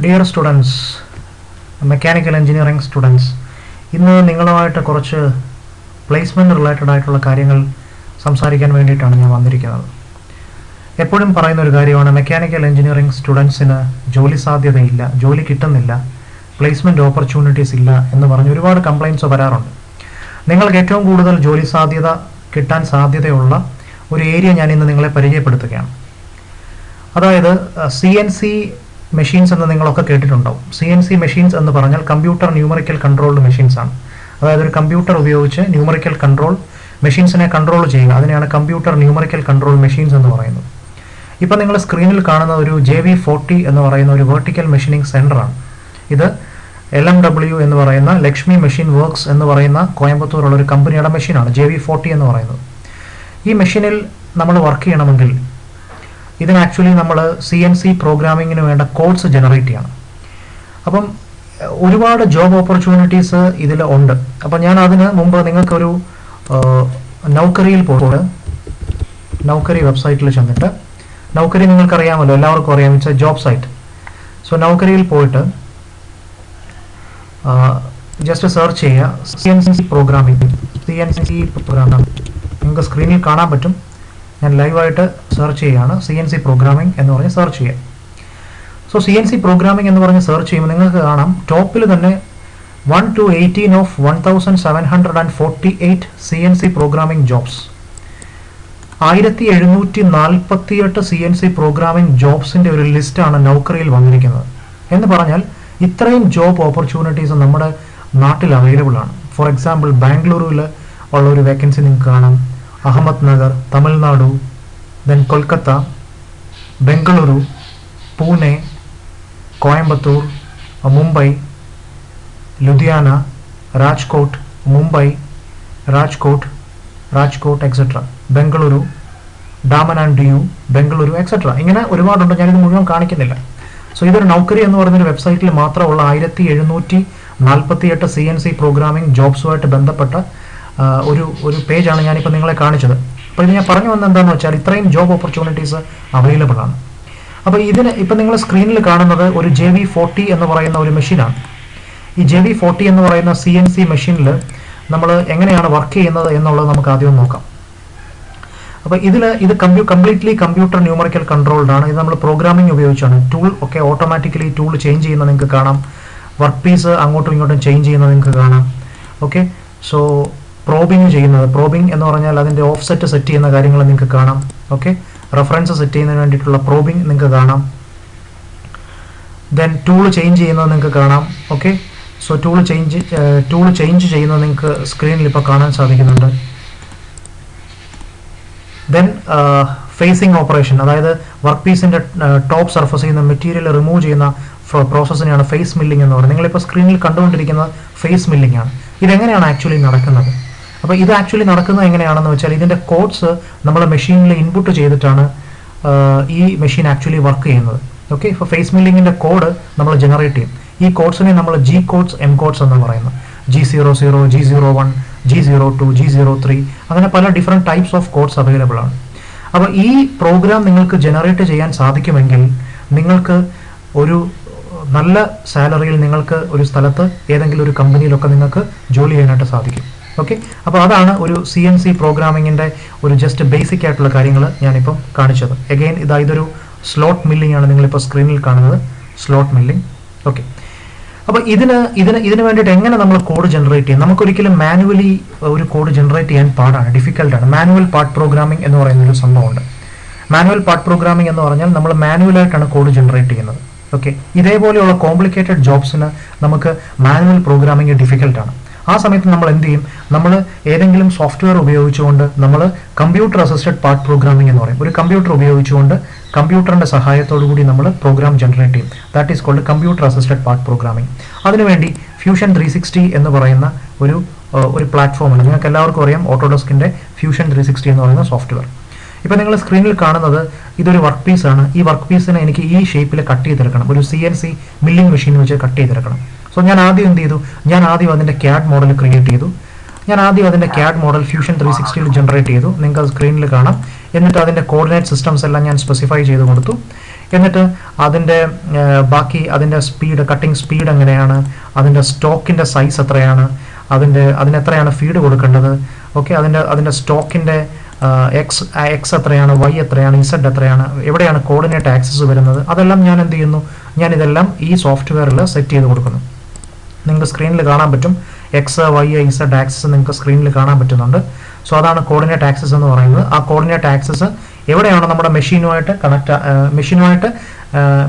Dear students, mechanical engineering students, ഇന്ന് നിങ്ങളുമായിട്ട് കുറച്ച് പ്ലേസ്മെന്റ് റിലേറ്റഡ് ആയിട്ടുള്ള കാര്യങ്ങൾ സംസാരിക്കാൻ വേണ്ടിയിട്ടാണ് ഞാൻ വന്നിരിക്കുന്നത്. എപ്പോഴും പറയുന്ന ഒരു കാര്യമാണ് മെക്കാനിക്കൽ എഞ്ചിനീയറിംഗ് സ്റ്റുഡൻസിന് ജോലി സാധ്യതയില്ല, ജോലി കിട്ടുന്നില്ല, പ്ലേസ്മെന്റ് ഓപ്പർച്യൂണിറ്റീസ് ഇല്ല എന്ന് പറഞ്ഞ് ഒരുപാട് കംപ്ലയിൻറ്റ്സ് വരാറുണ്ട്. നിങ്ങൾക്ക് ഏറ്റവും കൂടുതൽ ജോലി സാധ്യത കിട്ടാൻ സാധ്യതയുള്ള ഒരു ഏരിയ ഞാൻ ഇന്ന് നിങ്ങളെ പരിചയപ്പെടുത്തുകയാണ്. അതായത് CNC മെഷീൻസ് എന്ന് നിങ്ങളൊക്കെ കേട്ടിട്ടുണ്ടാവും. CNC മെഷീൻസ് എന്ന് പറഞ്ഞാൽ കമ്പ്യൂട്ടർ ന്യൂമറിക്കൽ കൺട്രോൾഡ് മെഷീൻസ് ആണ്. അതായത് ഒരു കമ്പ്യൂട്ടർ ഉപയോഗിച്ച് ന്യൂമറിക്കൽ കൺട്രോൾ മെഷീൻസിനെ കൺട്രോൾ ചെയ്യുക, അതിനെയാണ് കമ്പ്യൂട്ടർ ന്യൂമറിക്കൽ കൺട്രോൾ മെഷീൻസ് എന്ന് പറയുന്നത്. ഇപ്പം നിങ്ങൾ സ്ക്രീനിൽ കാണുന്ന ഒരു JV40 എന്ന് പറയുന്ന ഒരു വെർട്ടിക്കൽ മെഷീനിങ് സെൻ്ററാണ്. ഇത് LMW എന്ന് പറയുന്ന ലക്ഷ്മി മെഷീൻ വർക്ക്സ് എന്ന് പറയുന്ന കോയമ്പത്തൂരുള്ള ഒരു കമ്പനിയുടെ മെഷീനാണ് JV40 എന്ന് പറയുന്നത്. ഈ മെഷീനിൽ നമ്മൾ വർക്ക് ചെയ്യണമെങ്കിൽ ഇതിന് ആക്ച്വലി നമ്മൾ CNC പ്രോഗ്രാമിങ്ങിന് വേണ്ട കോഡ്സ് ജനറേറ്റ് ചെയ്യണം. അപ്പം ഒരുപാട് ജോബ് ഓപ്പർച്യൂണിറ്റീസ് ഇതിൽ ഉണ്ട്. അപ്പം ഞാൻ അതിന് മുമ്പ് നിങ്ങൾക്കൊരു നൗക്കറിയിൽ പോയിട്ട് നൗക്കറി വെബ്സൈറ്റിൽ ചെന്നിട്ട്, നൗക്കറി നിങ്ങൾക്കറിയാമല്ലോ, എല്ലാവർക്കും അറിയാം, it's a job site. So നൗക്കറിയിൽ പോയിട്ട് ജസ്റ്റ് സെർച്ച് ചെയ്യുക CNC പ്രോഗ്രാമിംഗ്. നിങ്ങൾക്ക് സ്ക്രീനിൽ കാണാൻ പറ്റും. ഞാൻ ലൈവായിട്ട് സെർച്ച് ചെയ്യുകയാണ്. CNC പ്രോഗ്രാമിംഗ് എന്ന് പറഞ്ഞ് സെർച്ച് ചെയ്യുക. സോ CNC പ്രോഗ്രാമിംഗ് എന്ന് പറഞ്ഞ് സെർച്ച് ചെയ്യുമ്പോൾ നിങ്ങൾക്ക് കാണാം ടോപ്പിൽ തന്നെ 1 to 18 of 1748 CNC programming jobs. 1748 CNC programming ജോബ്സിൻ്റെ ഒരു ലിസ്റ്റാണ് നൗക്കറിയിൽ വന്നിരിക്കുന്നത്. എന്ന് പറഞ്ഞാൽ ഇത്രയും ജോബ് ഓപ്പർച്യൂണിറ്റീസ് നമ്മുടെ നാട്ടിൽ അവൈലബിൾ ആണ്. ഫോർ എക്സാമ്പിൾ ബാംഗ്ലൂരിൽ ഉള്ള ഒരു വേക്കൻസി നിങ്ങൾക്ക് കാണാം, Ahmednagar, Tamil Nadu, then Kolkata, Bengaluru, Pune, Coimbatore, Mumbai, Ludhiana, Rajkot, Mumbai, Rajkot etcetera, Bengaluru, Daman and Diu, Bengaluru etcetera. ഇങ്ങനെ ഒരുപാടുണ്ട്, ഞാനിത് മുഴുവൻ കാണിക്കുന്നില്ല. സോ ഇതൊരു നൗക്കറി എന്ന് പറയുന്നൊരു വെബ്സൈറ്റിൽ മാത്രമുള്ള 1748 CNC പ്രോഗ്രാമിംഗ് ജോബ്സുമായിട്ട് ബന്ധപ്പെട്ട ഒരു പേജാണ് ഞാനിപ്പോൾ നിങ്ങളെ കാണിച്ചത്. അപ്പോൾ ഇത് ഞാൻ പറഞ്ഞു വന്നത് എന്താണെന്ന് വെച്ചാൽ ഇത്രയും ജോബ് ഓപ്പർച്യൂണിറ്റീസ് അവൈലബിൾ ആണ്. അപ്പോൾ ഇതിന് ഇപ്പം നിങ്ങൾ സ്ക്രീനിൽ കാണുന്നത് ഒരു JV40 എന്ന് പറയുന്ന ഒരു മെഷീനാണ്. ഈ JV40 എന്ന് പറയുന്ന CNC മെഷീനിൽ നമ്മൾ എങ്ങനെയാണ് വർക്ക് ചെയ്യുന്നത് എന്നുള്ളത് നമുക്ക് ആദ്യം നോക്കാം. അപ്പോൾ ഇത് കംപ്ലീറ്റ്ലി കമ്പ്യൂട്ടർ ന്യൂമറിക്കൽ കൺട്രോൾഡ് ആണ്. ഇത് നമ്മൾ പ്രോഗ്രാമിംഗ് ഉപയോഗിച്ചാണ്. ടൂൾ ഒക്കെ ഓട്ടോമാറ്റിക്കലി ടൂൾ ചേഞ്ച് ചെയ്യുന്നത് നിങ്ങൾക്ക് കാണാം. വർക്ക് പീസ് അങ്ങോട്ടും ഇങ്ങോട്ടും ചേഞ്ച് ചെയ്യുന്നത് നിങ്ങൾക്ക് കാണാം. ഓക്കെ, സോ പ്രോബിംഗ് എന്ന് പറഞ്ഞാൽ അതിൻ്റെ ഓഫ്സെറ്റ് സെറ്റ് ചെയ്യുന്ന കാര്യങ്ങൾ നിങ്ങൾക്ക് കാണാം. ഓക്കെ, റെഫറൻസ് സെറ്റ് ചെയ്യുന്നതിന് വേണ്ടിയിട്ടുള്ള പ്രോബിംഗ് നിങ്ങൾക്ക് കാണാം. ദെൻ ടൂൾ ചേഞ്ച് ചെയ്യുന്നത് നിങ്ങൾക്ക് കാണാം. ഓക്കെ, സോ ടൂൾ ചേഞ്ച് ചെയ്യുന്നത് നിങ്ങൾക്ക് സ്ക്രീനിൽ ഇപ്പോൾ കാണാൻ സാധിക്കുന്നുണ്ട്. ദെൻ ഫേസിംഗ് ഓപ്പറേഷൻ, അതായത് വർക്ക് പീസിൻ്റെ ടോപ്പ് സർഫസിൽ നിന്ന് മെറ്റീരിയൽ റിമൂവ് ചെയ്യുന്ന പ്രോസസ്സിനെയാണ് ഫേസ് മില്ലിംഗ് എന്ന് പറയുന്നത്. നിങ്ങളിപ്പോൾ സ്ക്രീനിൽ കണ്ടുകൊണ്ടിരിക്കുന്നത് ഫേസ് മില്ലിംഗ് ആണ്. ഇതെങ്ങനെയാണ് ആക്ച്വലി നടക്കുന്നത്? അപ്പോൾ ഇത് ആക്ച്വലി നടക്കുന്നത് എങ്ങനെയാണെന്ന് വെച്ചാൽ ഇതിൻ്റെ കോഡ്സ് നമ്മൾ മെഷീനിൽ ഇൻപുട്ട് ചെയ്തിട്ടാണ് ഈ മെഷീൻ ആക്ച്വലി വർക്ക് ചെയ്യുന്നത്. ഓക്കെ, ഇപ്പോൾ ഫേസ് മില്ലിങ്ങിൻ്റെ കോഡ് നമ്മൾ ജനറേറ്റ് ചെയ്യും. ഈ കോഡ്സിനെ നമ്മൾ G കോഡ്സ്, M കോഡ്സ് എന്ന് പറയുന്നത്. G00, G01, G02, G03, അങ്ങനെ പല different types of codes available ആണ്. അപ്പോൾ ഈ പ്രോഗ്രാം നിങ്ങൾക്ക് ജനറേറ്റ് ചെയ്യാൻ സാധിക്കുമെങ്കിൽ നിങ്ങൾക്ക് ഒരു നല്ല സാലറിയിൽ നിങ്ങൾക്ക് ഒരു സ്ഥലത്ത് ഏതെങ്കിലും ഒരു കമ്പനിയിലൊക്കെ നിങ്ങൾക്ക് ജോലി ചെയ്യാനായിട്ട് സാധിക്കും. ഓക്കെ, അപ്പോൾ അതാണ് ഒരു CNC പ്രോഗ്രാമിങ്ങിൻ്റെ ഒരു ജസ്റ്റ് ബേസിക് ആയിട്ടുള്ള കാര്യങ്ങൾ ഞാനിപ്പം കാണിച്ചത്. എഗെയിൻ ഇതൊരു സ്ലോട്ട് മില്ലിംഗ് ആണ് നിങ്ങളിപ്പോൾ സ്ക്രീനിൽ കാണുന്നത്, സ്ലോട്ട് മില്ലിംഗ്. ഓക്കെ, അപ്പോൾ ഇതിന് വേണ്ടിയിട്ട് എങ്ങനെ നമ്മൾ കോഡ് ജനറേറ്റ് ചെയ്യും? നമുക്കൊരിക്കലും മാനുവലി ഒരു കോഡ് ജനറേറ്റ് ചെയ്യാൻ പാടാണ്, ഡിഫിക്കൽട്ടാണ്. മാനുവൽ പാർട്ട് പ്രോഗ്രാമിംഗ് എന്ന് പറയുന്നൊരു സംഭവമുണ്ട്. മാനുവൽ പാർട്ട് പ്രോഗ്രാമിംഗ് എന്ന് പറഞ്ഞാൽ നമ്മൾ മാനുവലായിട്ടാണ് കോഡ് ജനറേറ്റ് ചെയ്യുന്നത്. ഓക്കെ, ഇതേപോലെയുള്ള കോംപ്ലിക്കേറ്റഡ് ജോബ്സിന് നമുക്ക് മാനുവൽ പ്രോഗ്രാമിംഗ് ഡിഫിക്കൽട്ടാണ്. ആ സമയത്ത് നമ്മൾ എന്ത് ചെയ്യും? നമ്മൾ ഏതെങ്കിലും സോഫ്റ്റ്വെയർ ഉപയോഗിച്ചുകൊണ്ട് നമ്മൾ കമ്പ്യൂട്ടർ അസിസ്റ്റഡ് പാർട്ട് പ്രോഗ്രാമിംഗ് എന്ന് പറയും. ഒരു കമ്പ്യൂട്ടർ ഉപയോഗിച്ചുകൊണ്ട് കമ്പ്യൂട്ടറിൻ്റെ സഹായത്തോടു കൂടി നമ്മൾ പ്രോഗ്രാം ജനറേറ്റ് ചെയ്യും. That is called computer assisted part programming. അതിനുവേണ്ടി Fusion 360 എന്ന് പറയുന്ന ഒരു പ്ലാറ്റ്ഫോമാണ്. നിങ്ങൾക്ക് എല്ലാവർക്കും അറിയാം, ഓട്ടോഡെസ്കിൻ്റെ Fusion 360 എന്ന് പറയുന്ന സോഫ്റ്റ്വെയർ. ഇപ്പോൾ നിങ്ങൾ സ്ക്രീനിൽ കാണുന്നത് ഇതൊരു വർക്ക് പീസാണ്. ഈ വർക്ക് പീസിനെ എനിക്ക് ഈ ഷേപ്പിൽ കട്ട് ചെയ്തെടുക്കണം. ഒരു CNC മില്ലിംഗ് മെഷീൻ വെച്ച് കട്ട് ചെയ്തെടുക്കണം. സോ ഞാൻ ആദ്യം എന്ത് ചെയ്തു? ഞാൻ ആദ്യം അതിൻ്റെ CAD മോഡൽ ക്രിയേറ്റ് ചെയ്തു. ഞാൻ ആദ്യം അതിൻ്റെ CAD മോഡൽ Fusion 360 ജനറേറ്റ് ചെയ്തു. നിങ്ങൾക്ക് അത് സ്ക്രീനിൽ കാണാം. എന്നിട്ട് അതിൻ്റെ കോർഡിനേറ്റ് സിസ്റ്റംസ് എല്ലാം ഞാൻ സ്പെസിഫൈ ചെയ്ത് കൊടുത്തു. എന്നിട്ട് അതിൻ്റെ ബാക്കി അതിൻ്റെ സ്പീഡ്, കട്ടിംഗ് സ്പീഡ് എങ്ങനെയാണ്, അതിൻ്റെ സ്റ്റോക്കിൻ്റെ സൈസ് എത്രയാണ്, അതിനെത്രയാണ് ഫീഡ് കൊടുക്കേണ്ടത്, ഓക്കെ, അതിൻ്റെ സ്റ്റോക്കിൻ്റെ എക്സ് എത്രയാണ്, വൈ എത്രയാണ്, ഇസഡ് എത്രയാണ്, എവിടെയാണ് കോർഡിനേറ്റ് ആക്സസ് വരുന്നത്, അതെല്ലാം ഞാൻ എന്ത് ചെയ്യുന്നു, ഞാൻ ഇതെല്ലാം ഈ സോഫ്റ്റ്വെയറിൽ സെറ്റ് ചെയ്ത് കൊടുക്കുന്നു. നിങ്ങൾക്ക് സ്ക്രീനിൽ കാണാൻ പറ്റും, എക്സ്, വൈ, ഇസഡ് ആക്സസ് നിങ്ങൾക്ക് സ്ക്രീനിൽ കാണാൻ പറ്റുന്നുണ്ട്. സോ അതാണ് കോർഡിനേറ്റ് ആക്സസ് എന്ന് പറയുന്നത്. ആ കോർഡിനേറ്റ് ആക്സസ് എവിടെയാണോ നമ്മുടെ മെഷീനുമായിട്ട്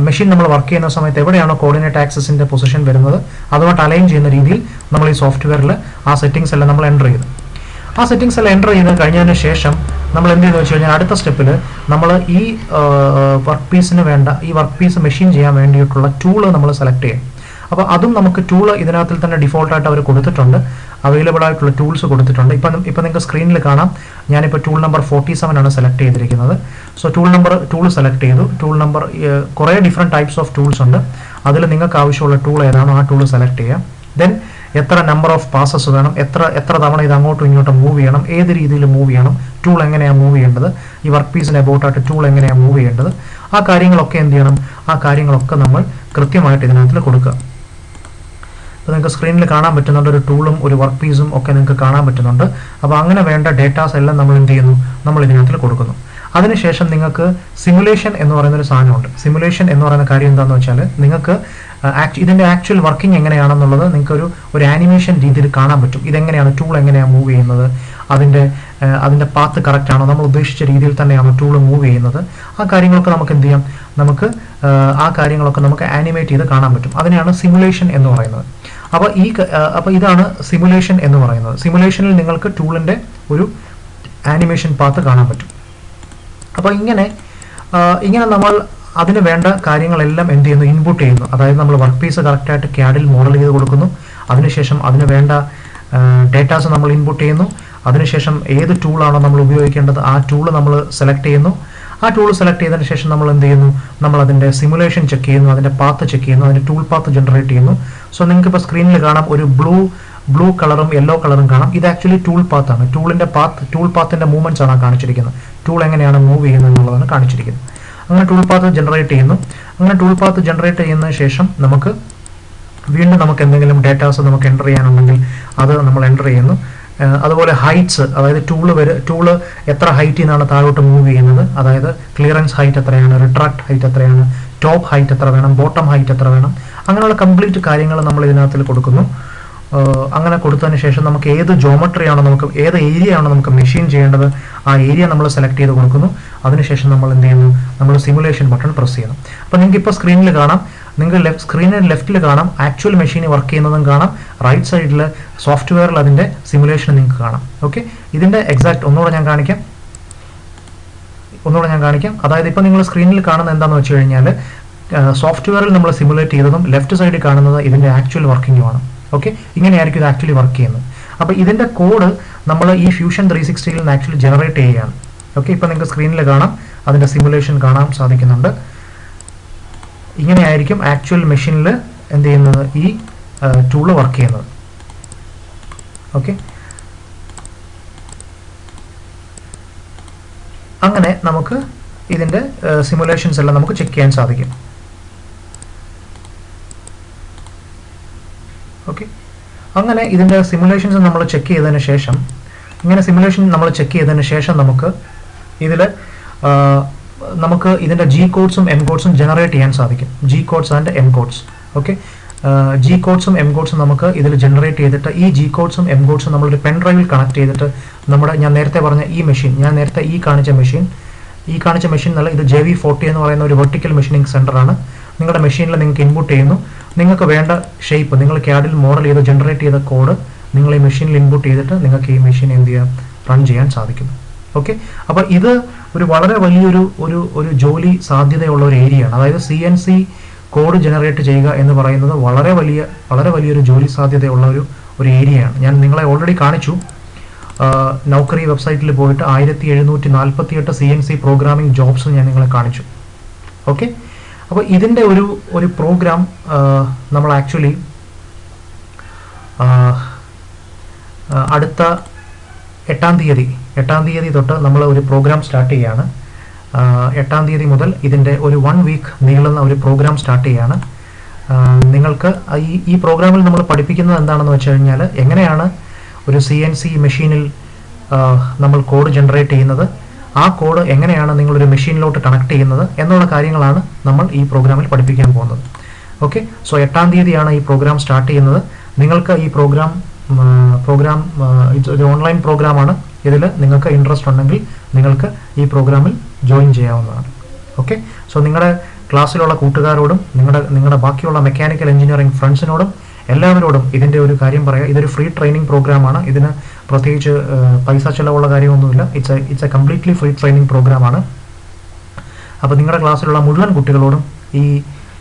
മെഷീൻ നമ്മൾ വർക്ക് ചെയ്യുന്ന സമയത്ത് എവിടെയാണോ കോർഡിനേറ്റ് ആക്സസിൻ്റെ പൊസിഷൻ വരുന്നത് അതുമായിട്ട് അലൈൻ ചെയ്യുന്ന രീതിയിൽ നമ്മൾ ഈ സോഫ്റ്റ്വെയറിൽ ആ സെറ്റിംഗ്സ് എല്ലാം നമ്മൾ എൻ്റർ ചെയ്തു. ആ സെറ്റിംഗ്സ് എല്ലാം എൻ്റർ ചെയ്ത് കഴിഞ്ഞതിന് ശേഷം നമ്മൾ എന്ത് ചെയ്തെന്ന് വെച്ച് കഴിഞ്ഞാൽ അടുത്ത സ്റ്റെപ്പിൽ നമ്മൾ ഈ വർക്ക് പീസിന് വേണ്ട, ഈ വർക്ക് പീസ് മെഷീൻ ചെയ്യാൻ വേണ്ടിയിട്ടുള്ള ടൂള് നമ്മൾ സെലക്ട് ചെയ്യും. അപ്പോൾ അതും നമുക്ക് ടൂള് ഇതിനകത്തിൽ തന്നെ ഡിഫോൾട്ടായിട്ട് അവർ കൊടുത്തിട്ടുണ്ട്, അവൈലബിൾ ആയിട്ടുള്ള ടൂൾസ് കൊടുത്തിട്ടുണ്ട്. ഇപ്പം നിങ്ങൾക്ക് സ്ക്രീനിൽ കാണാം, ഞാനിപ്പോൾ ടൂൾ നമ്പർ 47 ആണ് സെലക്ട് ചെയ്തിരിക്കുന്നത്. സോ ടൂൾ സെലക്ട് ചെയ്തു. ടൂൾ നമ്പർ കുറേ ഡിഫറെൻറ്റ് ടൈപ്സ് ഓഫ് ടൂൾസ് ഉണ്ട്. അതിൽ നിങ്ങൾക്ക് ആവശ്യമുള്ള ടൂൾ ഏതാണോ ആ ടൂൾ സെലക്ട് ചെയ്യാം. ദെൻ എത്ര നമ്പർ ഓഫ് പാസസ് വേണം, എത്ര തവണ ഇത് അങ്ങോട്ടും ഇങ്ങോട്ടും മൂവ് ചെയ്യണം, ഏത് രീതിയിൽ മൂവ് ചെയ്യണം, ടൂൾ എങ്ങനെയാണ് മൂവ് ചെയ്യേണ്ടത്, ഈ വർക്ക് പീസിനെ അബൌട്ടായിട്ട് ടൂൾ എങ്ങനെയാണ് മൂവ് ചെയ്യേണ്ടത്, ആ കാര്യങ്ങളൊക്കെ എന്ത് ചെയ്യണം, ആ കാര്യങ്ങളൊക്കെ നമ്മൾ കൃത്യമായിട്ട് ഇതിനകത്ത് കൊടുക്കുക. അപ്പോൾ നിങ്ങൾക്ക് സ്ക്രീനിൽ കാണാൻ പറ്റുന്നുണ്ട്, ഒരു ടൂളും ഒരു വർക്ക് പീസും ഒക്കെ നിങ്ങൾക്ക് കാണാൻ പറ്റുന്നുണ്ട്. അപ്പോൾ അങ്ങനെ വേണ്ട ഡേറ്റാസ് എല്ലാം നമ്മൾ എന്ത് ചെയ്യുന്നു, നമ്മൾ ഇതിനകത്ത് കൊടുക്കുന്നു. അതിനുശേഷം നിങ്ങൾക്ക് സിമുലേഷൻ എന്ന് പറയുന്നൊരു സാധനമുണ്ട്. സിമുലേഷൻ എന്ന് പറയുന്ന കാര്യം എന്താണെന്ന് വെച്ചാൽ നിങ്ങൾക്ക് ഇതിൻ്റെ ആക്ച്വൽ വർക്കിംഗ് എങ്ങനെയാണെന്നുള്ളത് നിങ്ങൾക്ക് ഒരു ആനിമേഷൻ രീതിയിൽ കാണാൻ പറ്റും. ഇതെങ്ങനെയാണ്, ടൂൾ എങ്ങനെയാണ് മൂവ് ചെയ്യുന്നത്, അതിൻ്റെ പാത്ത് കറക്റ്റ് ആണോ, നമ്മൾ ഉദ്ദേശിച്ച രീതിയിൽ തന്നെയാണോ ടൂൾ മൂവ് ചെയ്യുന്നത്, ആ കാര്യങ്ങളൊക്കെ നമുക്ക് എന്ത് ചെയ്യാം, ആ കാര്യങ്ങളൊക്കെ നമുക്ക് ആനിമേറ്റ് ചെയ്ത് കാണാൻ പറ്റും. അതിനെയാണ് സിമുലേഷൻ എന്ന് പറയുന്നത്. അപ്പോൾ ഇതാണ് സിമുലേഷൻ എന്ന് പറയുന്നത്. സിമുലേഷനിൽ നിങ്ങൾക്ക് ടൂളിൻ്റെ ഒരു ആനിമേഷൻ പാത്ത് കാണാൻ പറ്റും. അപ്പോൾ ഇങ്ങനെ നമ്മൾ അതിന് വേണ്ട കാര്യങ്ങളെല്ലാം എന്ത് ചെയ്യുന്നു, ഇൻപുട്ട് ചെയ്യുന്നു. അതായത് നമ്മൾ വർക്ക് പീസ് കറക്റ്റായിട്ട് ക്യാഡിൽ മോഡൽ ചെയ്ത് കൊടുക്കുന്നു. അതിനുശേഷം അതിന് വേണ്ട ഡേറ്റാസ് നമ്മൾ ഇൻപുട്ട് ചെയ്യുന്നു. അതിനുശേഷം ഏത് ടൂളാണോ നമ്മൾ ഉപയോഗിക്കേണ്ടത് ആ ടൂള് നമ്മൾ സെലക്ട് ചെയ്യുന്നു. ആ ടൂൾ സെലക്ട് ചെയ്തതിന് ശേഷം നമ്മൾ എന്ത് ചെയ്യുന്നു, നമ്മൾ അതിൻ്റെ സിമുലേഷൻ ചെക്ക് ചെയ്യുന്നു, അതിൻ്റെ പാത്ത് ചെക്ക് ചെയ്യുന്നു, അതിൻ്റെ ടൂൾ പാത്ത് ജനറേറ്റ് ചെയ്യുന്നു. സോ നിങ്ങൾക്ക് ഇപ്പോൾ സ്ക്രീനിൽ കാണാം, ഒരു ബ്ലൂ കളറും യെല്ലോ കളറും കാണാം. ഇത് ആക്ച്വലി ടൂൾ പാത്താണ്. ടൂൾ പാത്തിൻ്റെ മൂവ്മെൻറ്റ്സ് ആണ് കാണിച്ചിരിക്കുന്നത്. ടൂൾ എങ്ങനെയാണ് മൂവ് ചെയ്യുന്നത് എന്നുള്ളതാണ് കാണിച്ചിരിക്കുന്നത്. അങ്ങനെ ടൂൾ പാത്ത് ജനറേറ്റ് ചെയ്യുന്നു. അങ്ങനെ ടൂൾ പാത്ത് ജനറേറ്റ് ചെയ്യുന്നതിന് ശേഷം വീണ്ടും നമുക്ക് എന്തെങ്കിലും ഡേറ്റാസ് നമുക്ക് എൻ്റർ ചെയ്യാനുണ്ടെങ്കിൽ അത് നമ്മൾ എൻ്റർ ചെയ്യുന്നു. അതുപോലെ ഹൈറ്റ്സ്, അതായത് ടൂള് എത്ര ഹൈറ്റിൽ നിന്നാണ് താഴോട്ട് മൂവ് ചെയ്യുന്നത്, അതായത് ക്ലിയറൻസ് ഹൈറ്റ് എത്രയാണ്, റിട്രാക്ട് ഹൈറ്റ് എത്രയാണ്, ടോപ്പ് ഹൈറ്റ് എത്ര വേണം, ബോട്ടം ഹൈറ്റ് എത്ര വേണം, അങ്ങനെയുള്ള കംപ്ലീറ്റ് കാര്യങ്ങൾ നമ്മൾ ഇതിനകത്ത് കൊടുക്കുന്നു. അങ്ങനെ കൊടുത്തതിന് ശേഷം നമുക്ക് ഏത് ജോമെട്രിയാണോ, ഏത് ഏരിയ ആണോ നമുക്ക് മെഷീൻ ചെയ്യേണ്ടത് ആ ഏരിയ നമ്മൾ സെലക്ട് ചെയ്ത് കൊടുക്കുന്നു. അതിനുശേഷം നമ്മൾ എന്ത് ചെയ്യുന്നു, നമ്മൾ സിമുലേഷൻ ബട്ടൺ പ്രസ് ചെയ്യുന്നു. അപ്പോൾ നിങ്ങൾക്ക് ഇപ്പോൾ സ്ക്രീനിൽ കാണാം, നിങ്ങൾക്ക് സ്ക്രീനിൽ ലെഫ്റ്റിൽ കാണാം ആക്ച്വൽ മെഷീൻ വർക്ക് ചെയ്യുന്നതും കാണാം, റൈറ്റ് സൈഡിൽ സോഫ്റ്റ്വെയറിൽ അതിൻ്റെ സിമുലേഷൻ നിങ്ങൾക്ക് കാണാം. ഓക്കെ, ഇതിൻ്റെ എക്സാക്ട് ഒന്നുകൂടെ ഞാൻ കാണിക്കാം. അതായത് ഇപ്പോൾ നിങ്ങൾ സ്ക്രീനിൽ കാണുന്നത് എന്താണെന്ന് വെച്ച് കഴിഞ്ഞാൽ സോഫ്റ്റ്വെയറിൽ നമ്മൾ സിമുലേറ്റ് ചെയ്തതും ലെഫ്റ്റ് സൈഡിൽ കാണുന്നത് ഇതിൻ്റെ ആക്ച്വൽ വർക്കിങ്ങുമാണ്. ഓക്കെ, ഇങ്ങനെയായിരിക്കും ഇത് ആക്ച്വലി വർക്ക് ചെയ്യുന്നത്. അപ്പോൾ ഇതിൻ്റെ കോഡ് നമ്മൾ ഈ ഫ്യൂഷൻ 360ൽ നിന്ന് ആക്ച്വലി ജനറേറ്റ് ചെയ്യുകയാണ്. ഓക്കെ, ഇപ്പോൾ നിങ്ങൾക്ക് സ്ക്രീനിൽ കാണാം, അതിൻ്റെ സിമുലേഷൻ കാണാൻ സാധിക്കുന്നുണ്ട്. ഇങ്ങനെയായിരിക്കും ആക്ച്വൽ മെഷീനിൽ എന്ത് ചെയ്യുന്നത്, ഈ ടൂള് വർക്ക് ചെയ്യുന്നത്. ഓക്കെ, അങ്ങനെ നമുക്ക് ഇതിൻ്റെ സിമുലേഷൻസ് എല്ലാം നമുക്ക് ചെക്ക് ചെയ്യാൻ സാധിക്കും. ഓക്കെ, അങ്ങനെ ഇതിൻ്റെ സിമുലേഷൻസ് നമ്മൾ ചെക്ക് ചെയ്തതിന് ശേഷം നമുക്ക് ഇതിൻ്റെ ജി കോഡ്സും എം കോഡ്സും ജനറേറ്റ് ചെയ്യാൻ സാധിക്കും. G codes and M codes. Okay, G കോഡ്സും എം കോഡ്സും നമുക്ക് ഇതിൽ ജനറേറ്റ് ചെയ്തിട്ട് ഈ ജി കോഡ്സും എം കോഡ്സും നമ്മളൊരു പെൻ ഡ്രൈവിൽ കണക്ട് ചെയ്തിട്ട് ഞാൻ നേരത്തെ പറഞ്ഞ ഈ കാണിച്ച മെഷീൻ എന്നല്ല, ഇത് JV40 എന്ന് പറയുന്ന ഒരു വെർട്ടിക്കൽ മെഷീനിങ് സെൻ്ററാണ്. നിങ്ങളുടെ മെഷീനിൽ നിങ്ങൾക്ക് ഇൻപുട്ട് ചെയ്യുന്നു. നിങ്ങൾക്ക് വേണ്ട ഷേപ്പ് നിങ്ങൾ ക്യാഡിൽ മോഡൽ ചെയ്ത് ജനറേറ്റ് ചെയ്ത കോഡ് നിങ്ങൾ ഈ മെഷീനിൽ ഇൻപുട്ട് ചെയ്തിട്ട് നിങ്ങൾക്ക് ഈ മെഷീൻ എന്ത് ചെയ്യാം, റൺ ചെയ്യാൻ സാധിക്കും. ഓക്കെ, അപ്പോൾ ഇത് ഒരു വളരെ വലിയൊരു ജോലി സാധ്യതയുള്ള ഒരു ഏരിയയാണ്. അതായത് CNC കോഡ് ജനറേറ്റ് ചെയ്യുക എന്ന് പറയുന്നത് വളരെ വലിയൊരു ജോലി സാധ്യതയുള്ള ഒരു ഏരിയയാണ്. ഞാൻ നിങ്ങളെ ഓൾറെഡി കാണിച്ചു. നൗക്കറി വെബ്സൈറ്റിൽ പോയിട്ട് 1748 CNC പ്രോഗ്രാമിംഗ് ജോബ്സ് ഞാൻ നിങ്ങളെ കാണിച്ചു. ഓക്കെ, അപ്പോൾ ഇതിൻ്റെ ഒരു പ്രോഗ്രാം നമ്മൾ ആക്ച്വലി അടുത്ത 8-ാം തീയതി തൊട്ട് നമ്മൾ ഒരു പ്രോഗ്രാം സ്റ്റാർട്ട് ചെയ്യുകയാണ്. 8-ാം തീയതി മുതൽ ഇതിൻ്റെ ഒരു 1 വീക്ക് നീളുന്ന ഒരു പ്രോഗ്രാം സ്റ്റാർട്ട് ചെയ്യുകയാണ്. നിങ്ങൾക്ക് ഈ പ്രോഗ്രാമിൽ നമ്മൾ പഠിപ്പിക്കുന്നത് എന്താണെന്ന് വെച്ച് കഴിഞ്ഞാൽ എങ്ങനെയാണ് ഒരു CNC മെഷീനിൽ നമ്മൾ കോഡ് ജനറേറ്റ് ചെയ്യുന്നത്, ആ കോഡ് എങ്ങനെയാണ് നിങ്ങളൊരു മെഷീനിലോട്ട് കണക്ട് ചെയ്യുന്നത് എന്നുള്ള കാര്യങ്ങളാണ് നമ്മൾ ഈ പ്രോഗ്രാമിൽ പഠിപ്പിക്കാൻ പോകുന്നത്. ഓക്കെ, സോ 8-ാം തീയതിയാണ് ഈ പ്രോഗ്രാം സ്റ്റാർട്ട് ചെയ്യുന്നത്. നിങ്ങൾക്ക് ഈ പ്രോഗ്രാം ഒരു ഓൺലൈൻ പ്രോഗ്രാമാണ്. ഇതിൽ നിങ്ങൾക്ക് ഇൻട്രസ്റ്റ് ഉണ്ടെങ്കിൽ നിങ്ങൾക്ക് ഈ പ്രോഗ്രാമിൽ ജോയിൻ ചെയ്യാവുന്നതാണ്. ഓക്കെ, സോ നിങ്ങളുടെ ക്ലാസ്സിലുള്ള കൂട്ടുകാരോടും നിങ്ങളുടെ ബാക്കിയുള്ള മെക്കാനിക്കൽ എഞ്ചിനീയറിംഗ് ഫ്രണ്ട്സിനോടും എല്ലാവരോടും ഇതിൻ്റെ ഒരു കാര്യം പറയാം. ഇതൊരു ഫ്രീ ട്രെയിനിങ് പ്രോഗ്രാമാണ്. ഇതിന് പ്രത്യേകിച്ച് പൈസ ചിലവുള്ള കാര്യമൊന്നുമില്ല. It's A completely free training പ്രോഗ്രാമാണ്. അപ്പോൾ നിങ്ങളുടെ ക്ലാസ്സിലുള്ള മുഴുവൻ കുട്ടികളോടും ഈ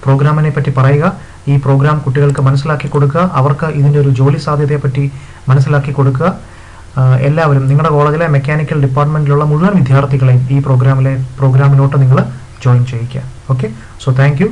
പ്രോഗ്രാമിനെ പറ്റി പറയുക. ഈ പ്രോഗ്രാം കുട്ടികൾക്ക് മനസ്സിലാക്കി കൊടുക്കുക. അവർക്ക് ഇതിൻ്റെ ഒരു ജോലി സാധ്യതയെപ്പറ്റി മനസ്സിലാക്കി കൊടുക്കുക. എല്ലാവരും നിങ്ങളുടെ കോളേജിലെ മെക്കാനിക്കൽ ഡിപ്പാർട്ട്മെൻറ്റിലുള്ള മുഴുവൻ വിദ്യാർത്ഥികളെയും ഈ പ്രോഗ്രാമിലോട്ട് നിങ്ങൾ ജോയിൻ ചെയ്യിക്കുക. Okay, so thank you.